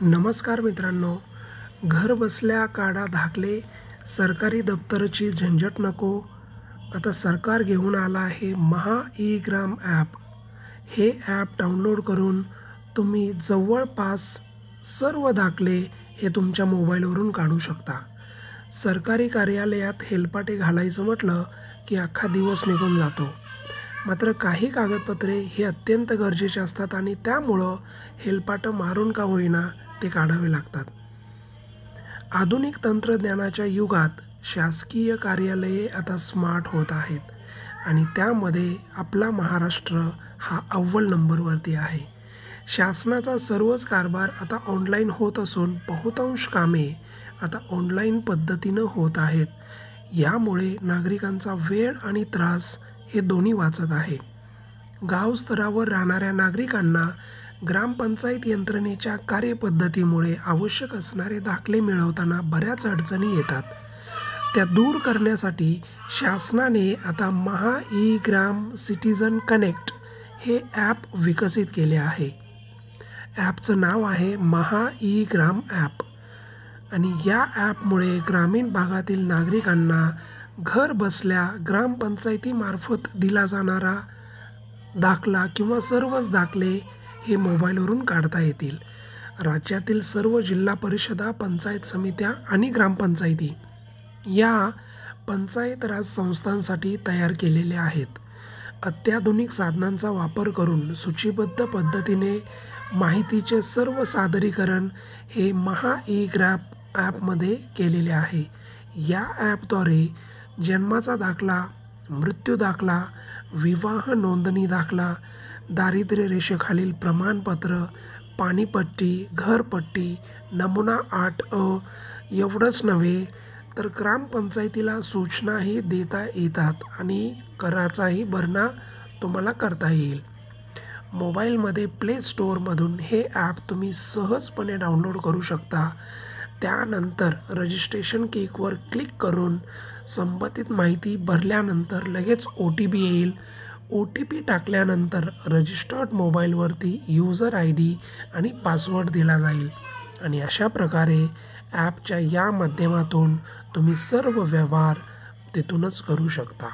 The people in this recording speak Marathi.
नमस्कार मित्रांनो, घर बसल्या काढा दाखले, सरकारी दप्तराची झंझट नको. आता सरकार घेऊन आला आहे महा ई-ग्राम ॲप. हे ॲप डाउनलोड करून तुम्ही जवळपास सर्व दाखले हे तुमच्या मोबाईलवरून काढू शकता. सरकारी कार्यालयात हेलपाटे घालायचं म्हटलं की अख्खा दिवस निघून जातो. मात्र काही कागदपत्रे ही अत्यंत गरजेची असतात आणि त्यामुळं हेलपाटं मारून का होईना ते काढावे लागतात. आधुनिक तंत्रज्ञानाच्या युगात शासकीय कार्यालये आता स्मार्ट होत आहेत आणि त्यामध्ये आपला महाराष्ट्र हा अव्वल नंबरवरती आहे. शासनाचा सर्वच कारभार आता ऑनलाईन होत असून बहुतांश कामे आता ऑनलाईन पद्धतीनं होत आहेत. यामुळे नागरिकांचा वेळ आणि त्रास हे दोन्ही वाचत आहे. गाव स्तरावर राहणाऱ्या नागरिकांना ग्रामपंचायत यंत्रणेच्या कार्यपद्धतीमुळे आवश्यक असणारे दाखले मिळवताना बऱ्याच अडचणी येतात. त्या दूर करण्यासाठी शासनाने आता महा ई-ग्राम सिटिझन कनेक्ट हे ॲप विकसित केले आहे. ॲपचं नाव आहे महा ई-ग्राम ॲप आणि या ॲपमुळे ग्रामीण भागातील नागरिकांना घर बसल्या ग्रामपंचायतीमार्फत दिला जाणारा दाखला किंवा सर्वच दाखले हे मोबाईलवरून काढता येतील. राज्यातील सर्व जिल्हा परिषदा, पंचायत समित्या आणि ग्रामपंचायती या पंचायत राज संस्थांसाठी तयार केलेल्या आहेत. अत्याधुनिक साधनांचा वापर करून सूचीबद्ध पद्धतीने माहितीचे सर्व सादरीकरण हे महा ई-ग्राम ॲपमध्ये केलेले आहे. या ॲपद्वारे जन्माचा दाखला, मृत्यू दाखला, विवाह नोंदणी दाखला, दारिद्र्य रेषेखालील प्रमाणपत्र, पाणीपट्टी, घरपट्टी, नमुना 8A एवढंच नव्हे तर ग्रामपंचायतीला सूचनाही देता येतात आणि कराचाही भरणा तुम्हाला करता येईल. मोबाईलमध्ये प्ले स्टोअरमधून हे ॲप तुम्ही सहजपणे डाउनलोड करू शकता. त्यानंतर रजिस्ट्रेशन क्लिकवर क्लिक करून संबंधित माहिती भरल्यानंतर लगेच OTP येईल. OTP टाकल्यानंतर रजिस्टर्ड मोबाईलवरती यूजर ID आणि पासवर्ड दिला जाईल आणि अशा प्रकारे ॲपच्या या माध्यमातून तुम्ही सर्व व्यवहार तिथूनच करू शकता.